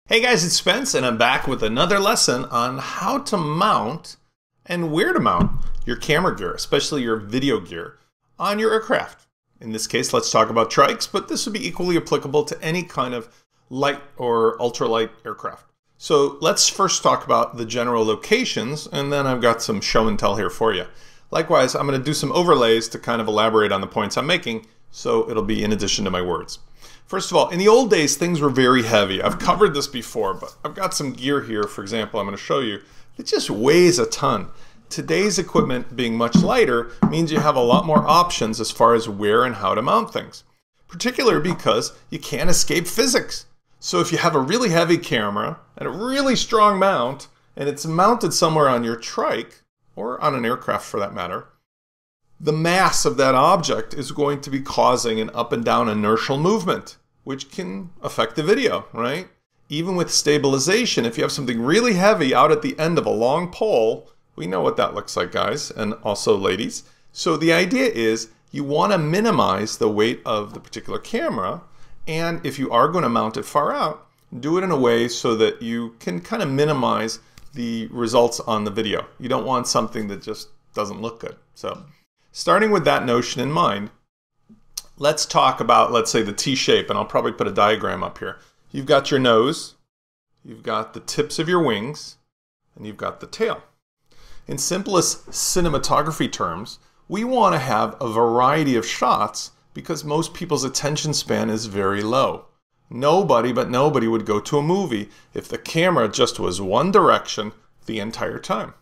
Hey guys, it's Spence and I'm back with another lesson on how to mount and where to mount your camera gear, especially your video gear, on your aircraft. In this case, let's talk about trikes, but this would be equally applicable to any kind of light or ultralight aircraft. So let's first talk about the general locations, and then I've got some show and tell here for you. Likewise, I'm going to do some overlays to kind of elaborate on the points I'm making, so it'll be in addition to my words. First of all, in the old days, things were very heavy. I've covered this before, but I've got some gear here, for example, I'm going to show you. It just weighs a ton. Today's equipment being much lighter means you have a lot more options as far as where and how to mount things, particularly because you can't escape physics. So if you have a really heavy camera and a really strong mount, and it's mounted somewhere on your trike, or on an aircraft for that matter, the mass of that object is going to be causing an up and down inertial movement, which can affect the video, right? Even with stabilization, if you have something really heavy out at the end of a long pole, we know what that looks like, guys, and also ladies. So the idea is you want to minimize the weight of the particular camera, and if you are going to mount it far out, do it in a way so that you can kind of minimize the results on the video. You don't want something that just doesn't look good. So starting with that notion in mind, let's talk about, let's say, the T-shape, and I'll probably put a diagram up here. You've got your nose, you've got the tips of your wings, and you've got the tail. In simplest cinematography terms, we want to have a variety of shots because most people's attention span is very low. Nobody would go to a movie if the camera just was one direction the entire time.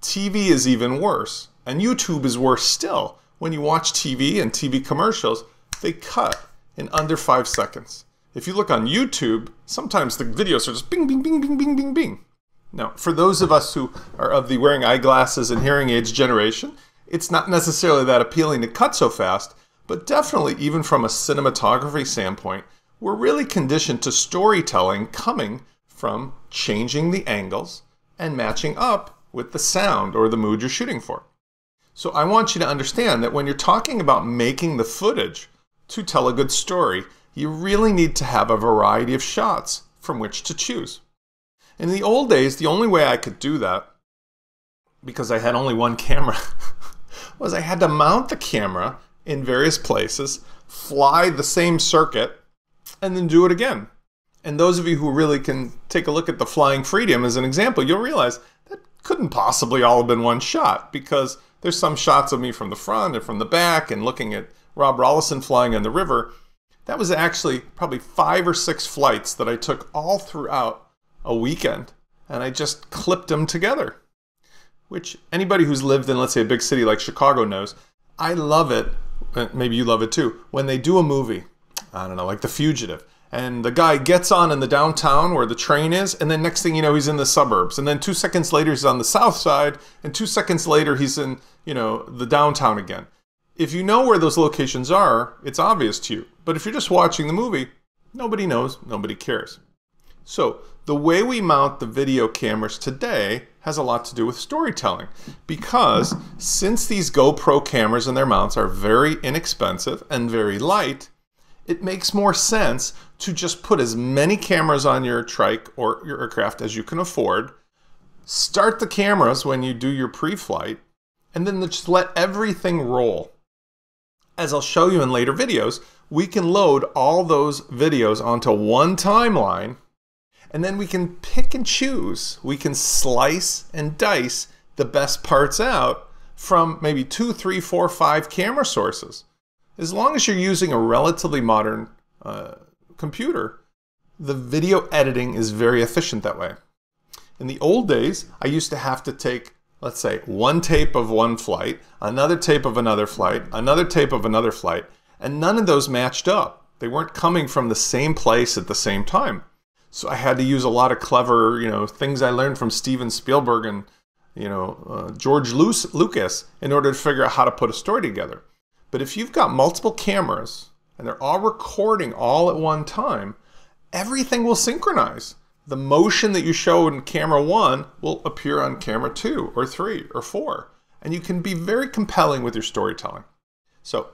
TV is even worse. And YouTube is worse still. When you watch TV and TV commercials, they cut in under 5 seconds. If you look on YouTube, sometimes the videos are just bing, bing, bing, bing, bing, bing, bing. Now, for those of us who are of the wearing eyeglasses and hearing aids generation, it's not necessarily that appealing to cut so fast, but definitely even from a cinematography standpoint, we're really conditioned to storytelling coming from changing the angles and matching up with the sound or the mood you're shooting for. So I want you to understand that when you're talking about making the footage to tell a good story, you really need to have a variety of shots from which to choose. In the old days, the only way I could do that, because I had only one camera, was I had to mount the camera in various places, fly the same circuit, and then do it again. And those of you who really can take a look at the Flying Freedom as an example, you'll realize that couldn't possibly all have been one shot, because there's some shots of me from the front and from the back and looking at Rob Rollison flying on the river. That was actually probably 5 or 6 flights that I took all throughout a weekend, and I just clipped them together. Which anybody who's lived in, let's say, a big city like Chicago knows. I love it, maybe you love it too, when they do a movie, I don't know, like The Fugitive, and the guy gets on in the downtown where the train is, and then next thing you know, he's in the suburbs. And then 2 seconds later, he's on the south side, and 2 seconds later, he's in, the downtown again. If you know where those locations are, it's obvious to you. But if you're just watching the movie, nobody knows, nobody cares. So the way we mount the video cameras today has a lot to do with storytelling, because since these GoPro cameras and their mounts are very inexpensive and very light, it makes more sense to just put as many cameras on your trike or your aircraft as you can afford, start the cameras when you do your pre-flight, and then just let everything roll. As I'll show you in later videos, we can load all those videos onto one timeline, and then we can pick and choose. We can slice and dice the best parts out from maybe 2, 3, 4, 5 camera sources. As long as you're using a relatively modern computer, the video editing is very efficient that way. In the old days, I used to have to take, let's say, one tape of one flight, another tape of another flight, another tape of another flight, and none of those matched up. They weren't coming from the same place at the same time. So I had to use a lot of clever, things I learned from Steven Spielberg and, George Lucas in order to figure out how to put a story together. But if you've got multiple cameras and they're all recording all at one time, everything will synchronize. The motion that you show in camera 1 will appear on camera 2 or 3 or 4. And you can be very compelling with your storytelling. So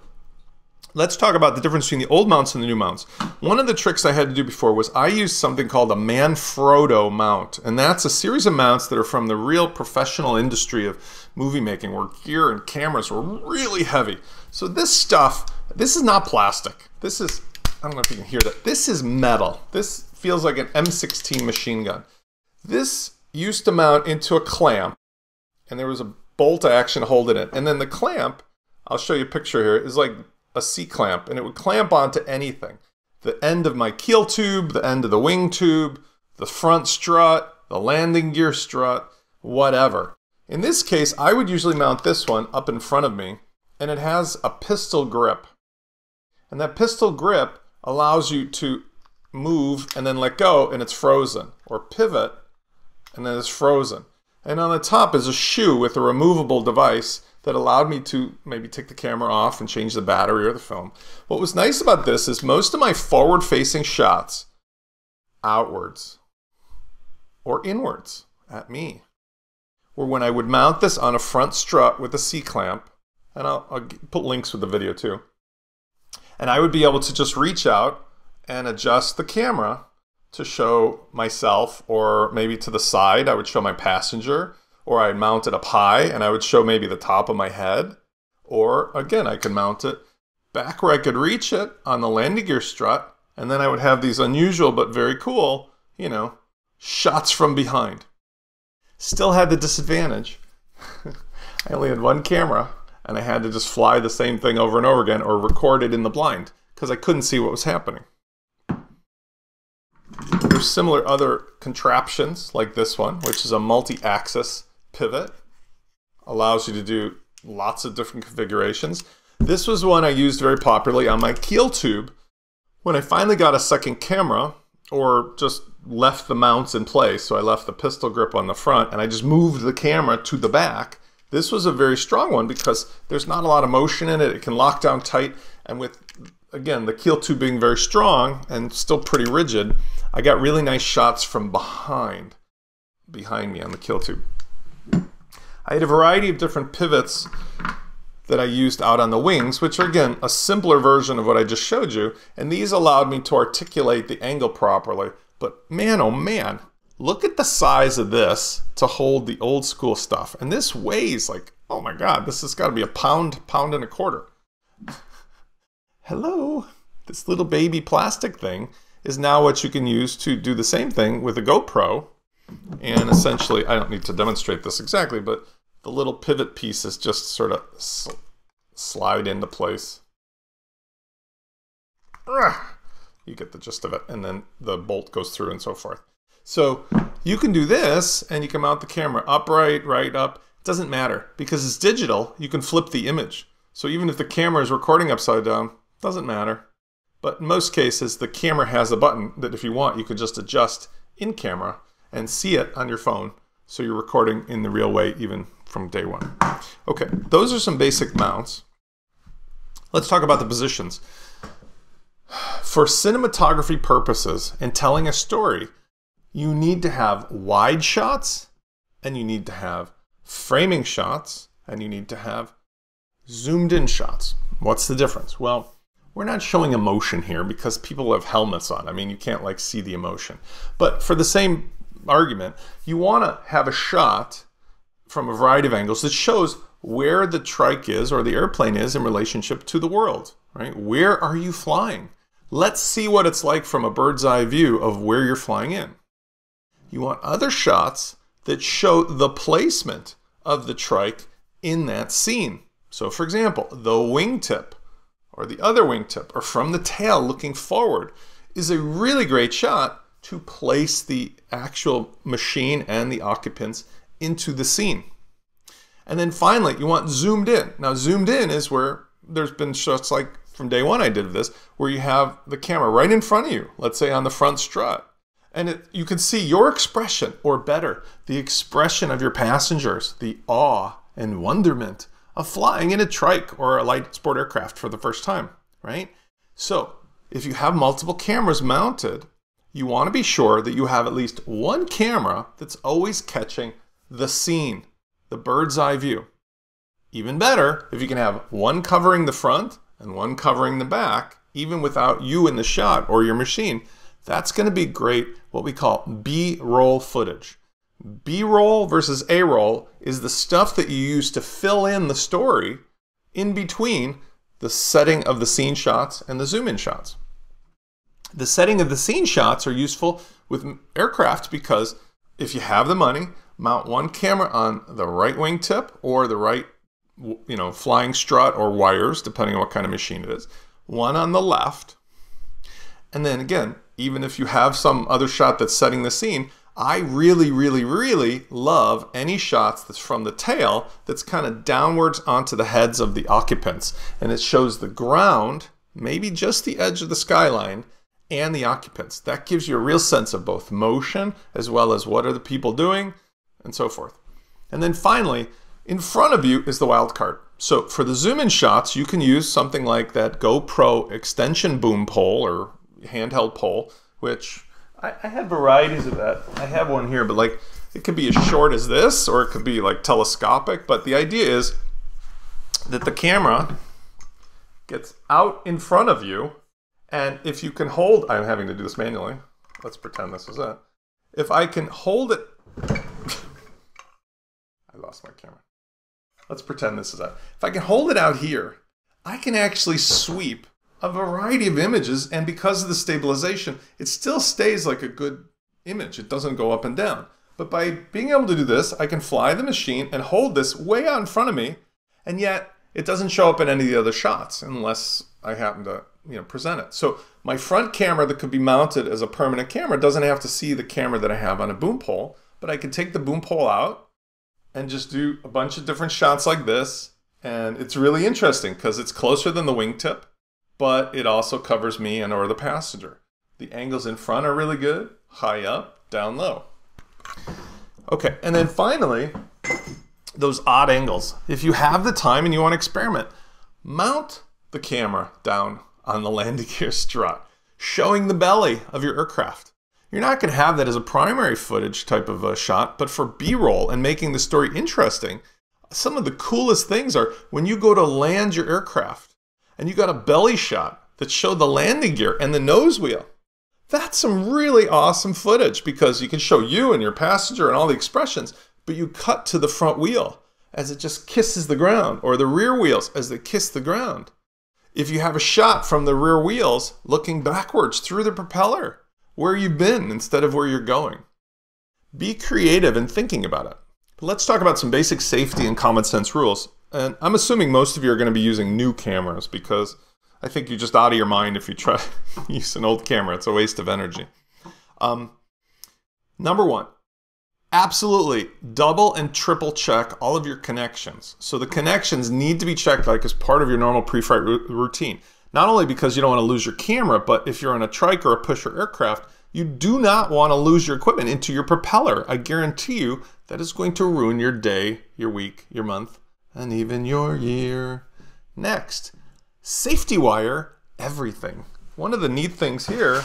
Let's talk about the difference between the old mounts and the new mounts. One of the tricks I had to do before was I used something called a Manfrotto mount. And that's a series of mounts that are from the real professional industry of movie making, where gear and cameras were really heavy. So this stuff, this is not plastic. This is, I don't know if you can hear that. This is metal. This feels like an M16 machine gun. This used to mount into a clamp, and there was a bolt action holding it. And then the clamp, I'll show you a picture here, is like a C-clamp, and it would clamp onto anything. The end of my keel tube, the end of the wing tube, the front strut, the landing gear strut, whatever. In this case, I would usually mount this one up in front of me, and it has a pistol grip. And that pistol grip allows you to move and then let go, and it's frozen. Or pivot, and then it's frozen. And on the top is a shoe with a removable device that allowed me to maybe take the camera off and change the battery or the film. What was nice about this is most of my forward-facing shots, outwards or inwards at me, were when I would mount this on a front strut with a C-clamp, and I'll put links with the video too. And I would be able to just reach out and adjust the camera to show myself, or maybe to the side, I would show my passenger, or I'd mount it up high and I would show maybe the top of my head. Or again, I could mount it back where I could reach it on the landing gear strut, and then I would have these unusual but very cool, you know, shots from behind. Still had the disadvantage. I only had one camera, and I had to just fly the same thing over and over again or record it in the blind because I couldn't see what was happening. There's similar other contraptions like this one, which is a multi-axis pivot. Allows you to do lots of different configurations. This was one I used very popularly on my keel tube when I finally got a second camera, or just left the mounts in place. So I left the pistol grip on the front and I just moved the camera to the back. This was a very strong one because there's not a lot of motion in it. It can lock down tight, and with, again, the keel tube being very strong and still pretty rigid, I got really nice shots from behind me on the keel tube. I had a variety of different pivots that I used out on the wings, which are, again, a simpler version of what I just showed you, and these allowed me to articulate the angle properly. But man, oh man, look at the size of this to hold the old school stuff. And this weighs like, oh my God, this has got to be a pound and a quarter. Hello, this little baby plastic thing is now what you can use to do the same thing with a GoPro. And essentially, I don't need to demonstrate this exactly, but the little pivot pieces just sort of slide into place. You get the gist of it, and then the bolt goes through and so forth. So you can do this, and you can mount the camera upright, right, up. It doesn't matter, because it's digital. You can flip the image. So even if the camera is recording upside down, doesn't matter. But in most cases, the camera has a button that if you want, you could just adjust in camera and see it on your phone. So you're recording in the real way, even from day one. Okay, those are some basic mounts. Let's talk about the positions. For cinematography purposes and telling a story, you need to have wide shots, and you need to have framing shots, and you need to have zoomed in shots. What's the difference? Well, we're not showing emotion here because people have helmets on. I mean, you can't like see the emotion. But for the same argument, you want to have a shot from a variety of angles that shows where the trike is or the airplane is in relationship to the world, right? Where are you flying? Let's see what it's like from a bird's eye view of where you're flying in. You want other shots that show the placement of the trike in that scene. So for example, the wingtip or the other wingtip or from the tail looking forward is a really great shot to place the actual machine and the occupants into the scene. And then finally, you want zoomed in. Now zoomed in is where there's been shots like from day one I did this, where you have the camera right in front of you, let's say on the front strut. And you can see your expression, or better, the expression of your passengers, the awe and wonderment of flying in a trike or a light sport aircraft for the first time, right? So if you have multiple cameras mounted, you want to be sure that you have at least one camera that's always catching the scene, the bird's eye view. Even better if you can have one covering the front and one covering the back, even without you in the shot or your machine, that's going to be great, what we call B-roll footage. B-roll versus A-roll is the stuff that you use to fill in the story in between the setting of the scene shots and the zoom-in shots. The setting of the scene shots are useful with aircraft because if you have the money, mount one camera on the right wingtip or the right, flying strut or wires, depending on what kind of machine it is. One on the left. And then again, even if you have some other shot that's setting the scene, I really, really, really love any shots that's from the tail that's kind of downwards onto the heads of the occupants. And it shows the ground, maybe just the edge of the skyline, and the occupants. That gives you a real sense of both motion as well as what are the people doing and so forth. And then finally, in front of you is the wild card. So for the zoom in shots, you can use something like that GoPro extension boom pole or handheld pole, which I had varieties of that. I have one here, but like it could be as short as this or it could be like telescopic. But the idea is that the camera gets out in front of you. And if you can hold, I'm having to do this manually. Let's pretend this is it. If I can hold it, I lost my camera. Let's pretend this is it. If I can hold it out here, I can actually sweep a variety of images. And because of the stabilization, it still stays like a good image. It doesn't go up and down. But by being able to do this, I can fly the machine and hold this way out in front of me. And yet it doesn't show up in any of the other shots unless I happen to present it. So my front camera that could be mounted as a permanent camera doesn't have to see the camera that I have on a boom pole, but I can take the boom pole out and just do a bunch of different shots like this. And it's really interesting because it's closer than the wingtip, but it also covers me and or the passenger. The angles in front are really good, high up, down low. Okay, and then finally, those odd angles. If you have the time and you want to experiment, mount the camera down on the landing gear strut, showing the belly of your aircraft. You're not going to have that as a primary footage type of a shot, but for B-roll and making the story interesting, some of the coolest things are when you go to land your aircraft and you got a belly shot that showed the landing gear and the nose wheel. That's some really awesome footage because you can show you and your passenger and all the expressions, but you cut to the front wheel as it just kisses the ground, or the rear wheels as they kiss the ground. If you have a shot from the rear wheels looking backwards through the propeller, where you've been instead of where you're going. Be creative in thinking about it. But let's talk about some basic safety and common sense rules. And I'm assuming most of you are going to be using new cameras because I think you're just out of your mind if you try to use an old camera. It's a waste of energy. Number one, absolutely double and triple check all of your connections. So the connections need to be checked like as part of your normal pre-flight routine. Not only because you don't want to lose your camera, but if you're on a trike or a pusher aircraft, you do not want to lose your equipment into your propeller. I guarantee you that is going to ruin your day, your week, your month, and even your year. Next, safety wire everything. One of the neat things here,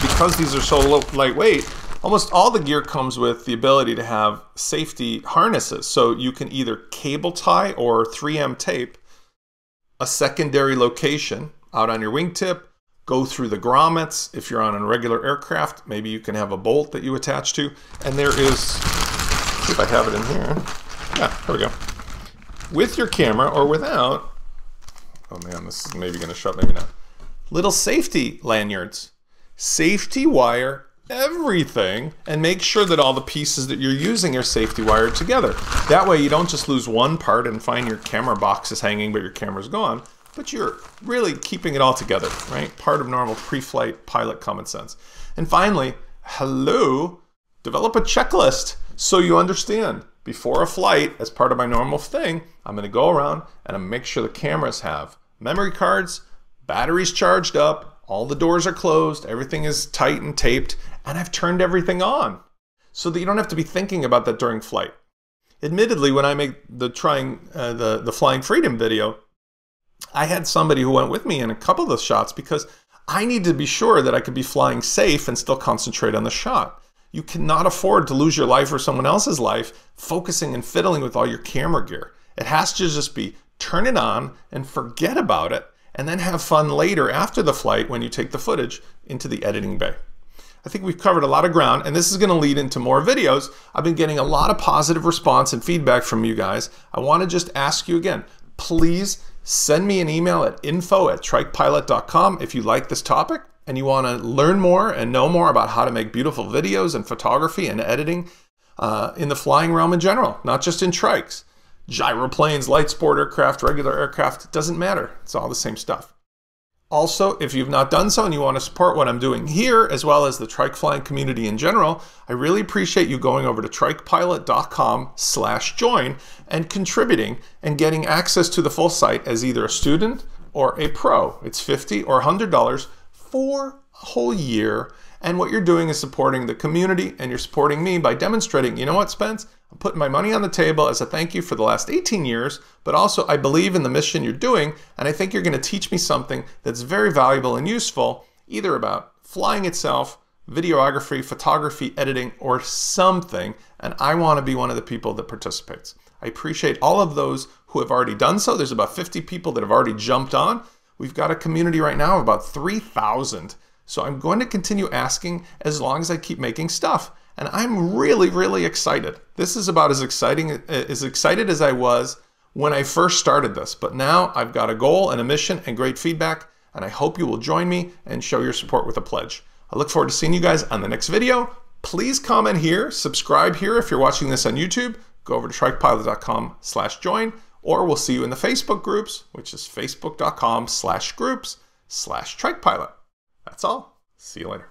because these are so lightweight, almost all the gear comes with the ability to have safety harnesses. So you can either cable tie or 3M tape a secondary location out on your wingtip, go through the grommets. If you're on a regular aircraft, maybe you can have a bolt that you attach to. And there is, see if I have it in here. Yeah, there we go. With your camera or without, oh man, this is maybe gonna shut, maybe not. Little safety lanyards. Safety wire everything and make sure that all the pieces that you're using are safety wired together. That way you don't just lose one part and find your camera box is hanging but your camera's gone, but you're really keeping it all together, right? Part of normal pre-flight pilot common sense. And finally, develop a checklist so you understand. Before a flight, as part of my normal thing, I'm gonna go around and I'm make sure the cameras have memory cards, batteries charged up, all the doors are closed, everything is tight and taped, and I've turned everything on so that you don't have to be thinking about that during flight. Admittedly, when I make the Flying Freedom video, I had somebody who went with me in a couple of the shots because I needed to be sure that I could be flying safe and still concentrate on the shot. You cannot afford to lose your life or someone else's life focusing and fiddling with all your camera gear. It has to just be turn it on and forget about it, and then have fun later after the flight when you take the footage into the editing bay. I think we've covered a lot of ground, and this is going to lead into more videos. I've been getting a lot of positive response and feedback from you guys. I want to just ask you again, please send me an email at info@trikepilot.com if you like this topic and you want to learn more and know more about how to make beautiful videos and photography and editing in the flying realm in general, not just in trikes. Gyroplanes, light sport aircraft, regular aircraft, it doesn't matter. It's all the same stuff. Also, if you've not done so and you want to support what I'm doing here, as well as the trike flying community in general, I really appreciate you going over to trikepilot.com/join and contributing and getting access to the full site as either a student or a pro. It's $50 or $100 for a whole year. And what you're doing is supporting the community, and you're supporting me by demonstrating, you know what, Spence? I'm putting my money on the table as a thank you for the last 18 years, but also I believe in the mission you're doing, and I think you're going to teach me something that's very valuable and useful, either about flying itself, videography, photography, editing, or something, and I want to be one of the people that participates. I appreciate all of those who have already done so. There's about 50 people that have already jumped on. We've got a community right now of about 3,000. So I'm going to continue asking as long as I keep making stuff. And I'm really, really excited. This is about as excited as I was when I first started this. But now I've got a goal and a mission and great feedback. And I hope you will join me and show your support with a pledge. I look forward to seeing you guys on the next video. Please comment here, subscribe here if you're watching this on YouTube. Go over to trikepilot.com/join, or we'll see you in the Facebook groups, which is facebook.com/groups/trikepilot. That's all. See you later.